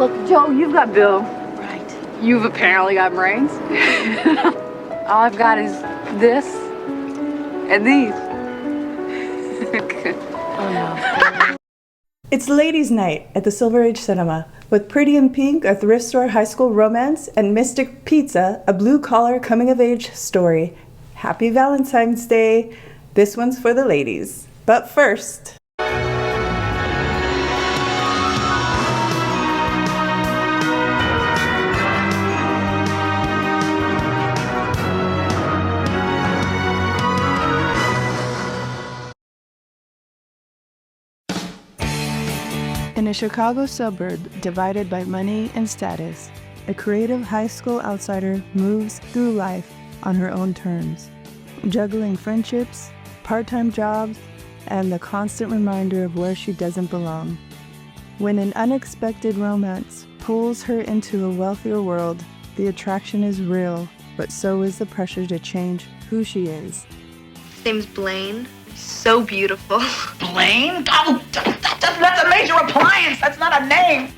Look, Joe, you've got Bill. Right. You've apparently got brains. All I've got is this and these. Oh, no. It's Ladies' Night at the Silver Age Cinema with Pretty in Pink, a thrift store high school romance, and Mystic Pizza, a blue-collar coming-of-age story. Happy Valentine's Day. This one's for the ladies. But first... In a Chicago suburb divided by money and status, a creative high school outsider moves through life on her own terms, juggling friendships, part-time jobs, and the constant reminder of where she doesn't belong. When an unexpected romance pulls her into a wealthier world, the attraction is real, but so is the pressure to change who she is. His name's Blaine. So beautiful. Blaine? Oh, that's a major appliance. That's not a name.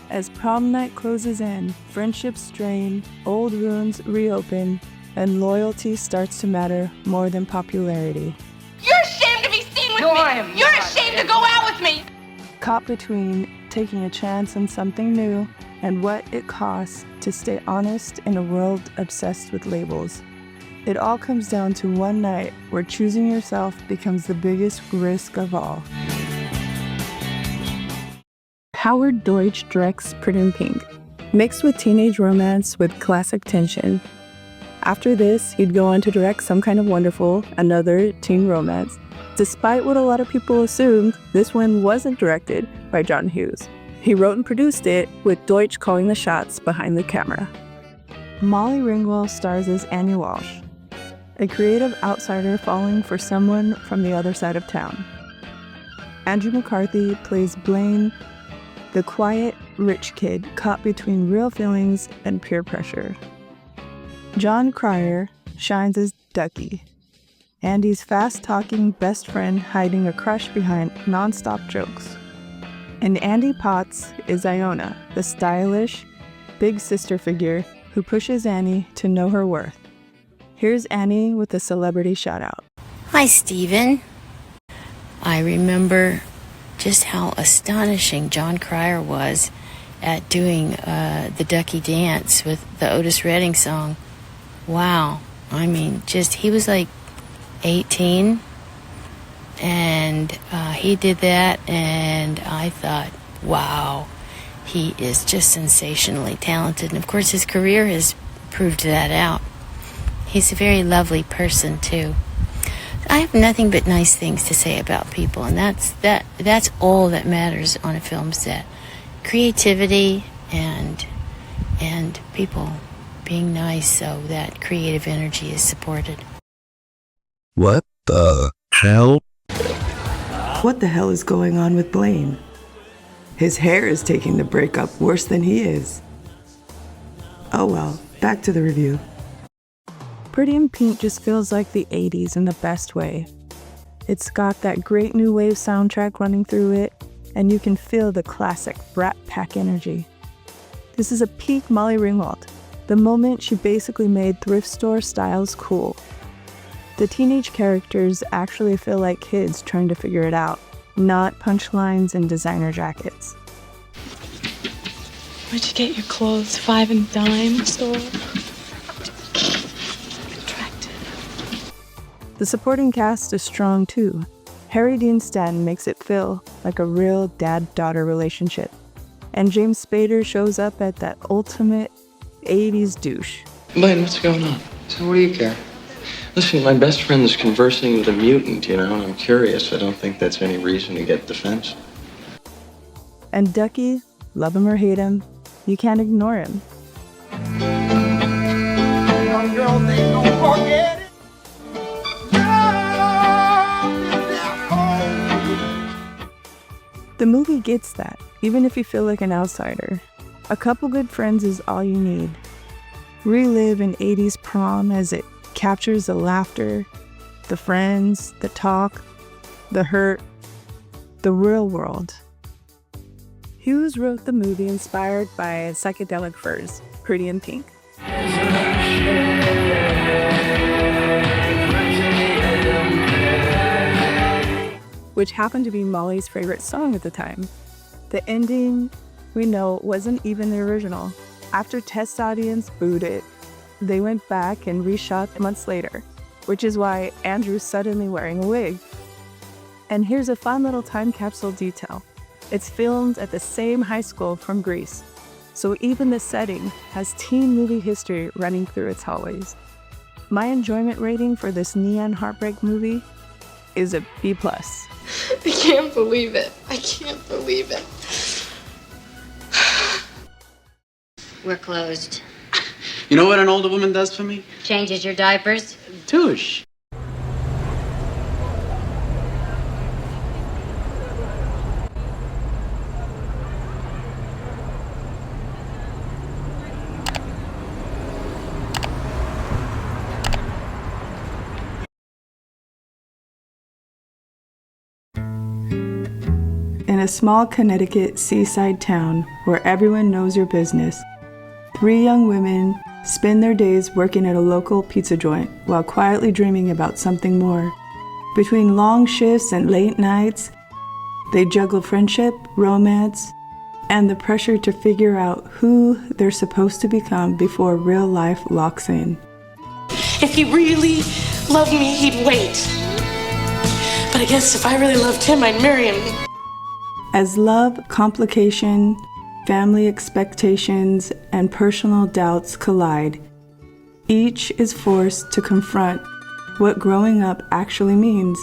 As prom night closes in, friendships strain, old wounds reopen, and loyalty starts to matter more than popularity. You're ashamed to be seen with me! You're ashamed to go out with me! Caught between taking a chance on something new and what it costs to stay honest in a world obsessed with labels. It all comes down to one night where choosing yourself becomes the biggest risk of all. Howard Deutsch directs Pretty in Pink, mixed with teenage romance with classic tension. After this, he'd go on to direct Some Kind of Wonderful, another teen romance. Despite what a lot of people assumed, this one wasn't directed by John Hughes. He wrote and produced it, with Deutsch calling the shots behind the camera. Molly Ringwald stars as Annie Walsh, a creative outsider falling for someone from the other side of town. Andrew McCarthy plays Blaine, the quiet, rich kid caught between real feelings and peer pressure. John Cryer shines as Ducky, Andy's fast-talking best friend hiding a crush behind non-stop jokes. And Andy Potts is Iona, the stylish, big sister figure who pushes Annie to know her worth. Here's Annie with a celebrity shout-out. Hi, Stephen. I remember just how astonishing John Cryer was at doing the Ducky dance with the Otis Redding song. Wow. I mean, he was like 18, and he did that, and I thought, wow, he is just sensationally talented. And, of course, his career has proved that out. He's a very lovely person, too. I have nothing but nice things to say about people, and that's all that matters on a film set. Creativity and people being nice so that creative energy is supported. What the hell? What the hell is going on with Blaine? His hair is taking the breakup worse than he is. Oh well, back to the review. Pretty in Pink just feels like the 80s in the best way. It's got that great new wave soundtrack running through it, and you can feel the classic Brat Pack energy. This is a peak Molly Ringwald, the moment she basically made thrift store styles cool. The teenage characters actually feel like kids trying to figure it out, not punchlines and designer jackets. Where'd you get your clothes? 5 and dime store? The supporting cast is strong too. Harry Dean Stanton makes it feel like a real dad-daughter relationship. And James Spader shows up at that ultimate 80s douche. Blaine, what's going on? So what do you care? Listen, my best friend is conversing with a mutant, and I'm curious. I don't think that's any reason to get defensive. And Ducky, love him or hate him, you can't ignore him. Young girls ain't gonna forget it. The movie gets that, even if you feel like an outsider. A couple good friends is all you need. Relive an 80s prom as it captures the laughter, the friends, the talk, the hurt, the real world. Hughes wrote the movie inspired by psychedelic furs, Pretty in Pink. Which happened to be Molly's favorite song at the time. The ending, we know, wasn't even the original. After test audience booed it, they went back and reshot months later, which is why Andrew's suddenly wearing a wig. And here's a fun little time capsule detail. It's filmed at the same high school from Greece, so even the setting has teen movie history running through its hallways. My enjoyment rating for this neon heartbreak movie is a B+. I can't believe it. I can't believe it. We're closed. You know what an older woman does for me? Changes your diapers? Tush. In a small Connecticut seaside town where everyone knows your business, 3 young women spend their days working at a local pizza joint while quietly dreaming about something more. Between long shifts and late nights, they juggle friendship, romance, and the pressure to figure out who they're supposed to become before real life locks in. If he really loved me, he'd wait. But I guess if I really loved him, I'd marry him. As love, complication, family expectations, and personal doubts collide, each is forced to confront what growing up actually means.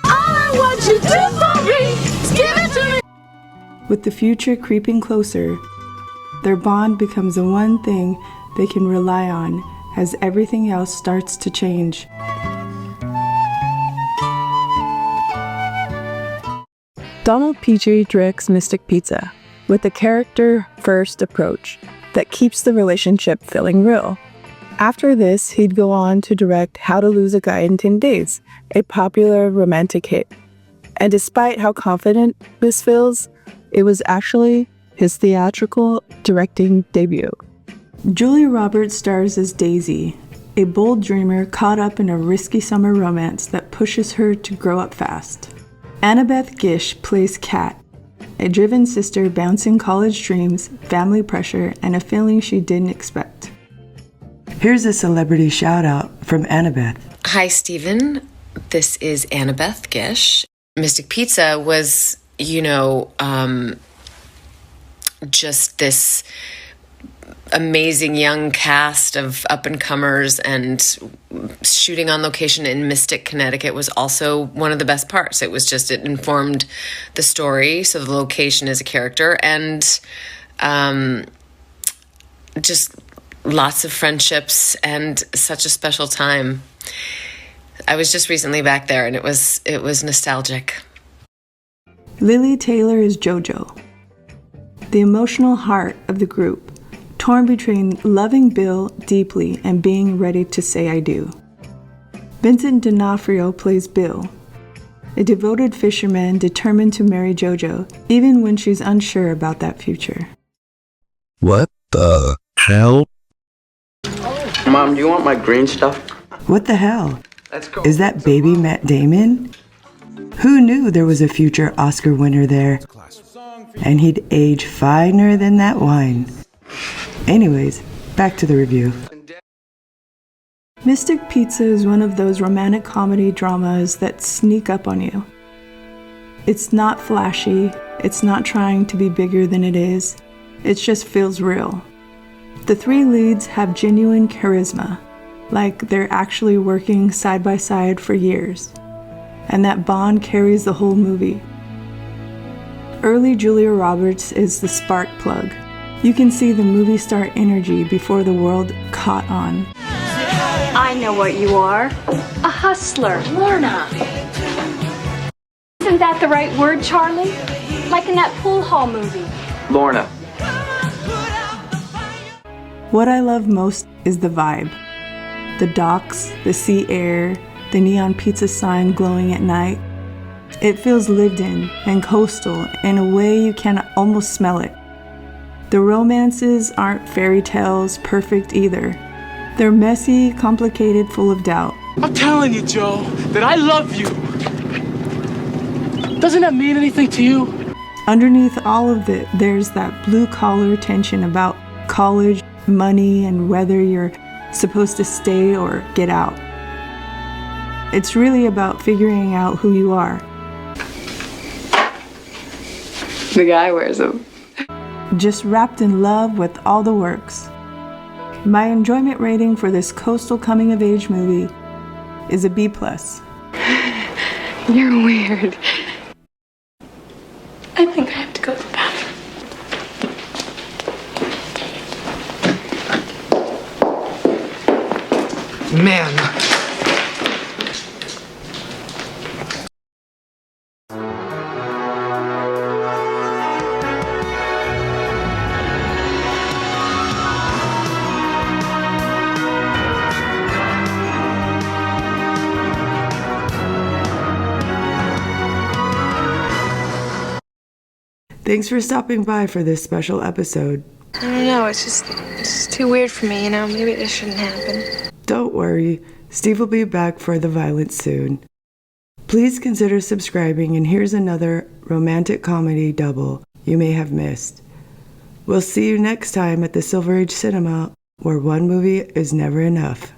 All I want you to do for me is give it to me. With the future creeping closer, their bond becomes the one thing they can rely on as everything else starts to change. Donald Petrie directs Mystic Pizza with a character-first approach that keeps the relationship feeling real. After this, he'd go on to direct How to Lose a Guy in 10 Days, a popular romantic hit. And despite how confident this feels, it was actually his theatrical directing debut. Julia Roberts stars as Daisy, a bold dreamer caught up in a risky summer romance that pushes her to grow up fast. Annabeth Gish plays Kat, a driven sister bouncing college dreams, family pressure, and a feeling she didn't expect. Here's a celebrity shout-out from Annabeth. Hi, Stephen. This is Annabeth Gish. Mystic Pizza was, just this amazing young cast of up-and-comers, and shooting on location in Mystic, Connecticut was also one of the best parts. It informed the story, so the location is a character, and just lots of friendships and such a special time. I was just recently back there, and it was nostalgic. Lily Taylor is JoJo, the emotional heart of the group, torn between loving Bill deeply and being ready to say I do. Vincent D'Onofrio plays Bill, a devoted fisherman determined to marry JoJo, even when she's unsure about that future. What the hell? Mom, do you want my green stuff? What the hell? Let's go. Is that baby Matt Damon? Who knew there was a future Oscar winner there? And he'd age finer than that wine. Anyways, back to the review. Mystic Pizza is one of those romantic comedy dramas that sneak up on you. It's not flashy, it's not trying to be bigger than it is, it just feels real. The 3 leads have genuine charisma, like they're actually working side by side for years, and that bond carries the whole movie. Early Julia Roberts is the spark plug. You can see the movie star energy before the world caught on. I know what you are. A hustler. Lorna. Isn't that the right word, Charlie? Like in that pool hall movie. Lorna. What I love most is the vibe. The docks, the sea air, the neon pizza sign glowing at night. It feels lived in and coastal in a way you can almost smell it. The romances aren't fairy tales perfect either. They're messy, complicated, full of doubt. I'm telling you, Joe, that I love you. Doesn't that mean anything to you? Underneath all of it, there's that blue-collar tension about college, money, and whether you're supposed to stay or get out. It's really about figuring out who you are. The guy wears them. Just wrapped in love with all the works. My enjoyment rating for this coastal coming-of-age movie is a B+. You're weird. I think I have to go to the bathroom. Man. Thanks for stopping by for this special episode. I don't know, it's just too weird for me, you know? Maybe this shouldn't happen. Don't worry, Steve will be back for the violence soon. Please consider subscribing, and here's another romantic comedy double you may have missed. We'll see you next time at the Silver Age Cinema, where one movie is never enough.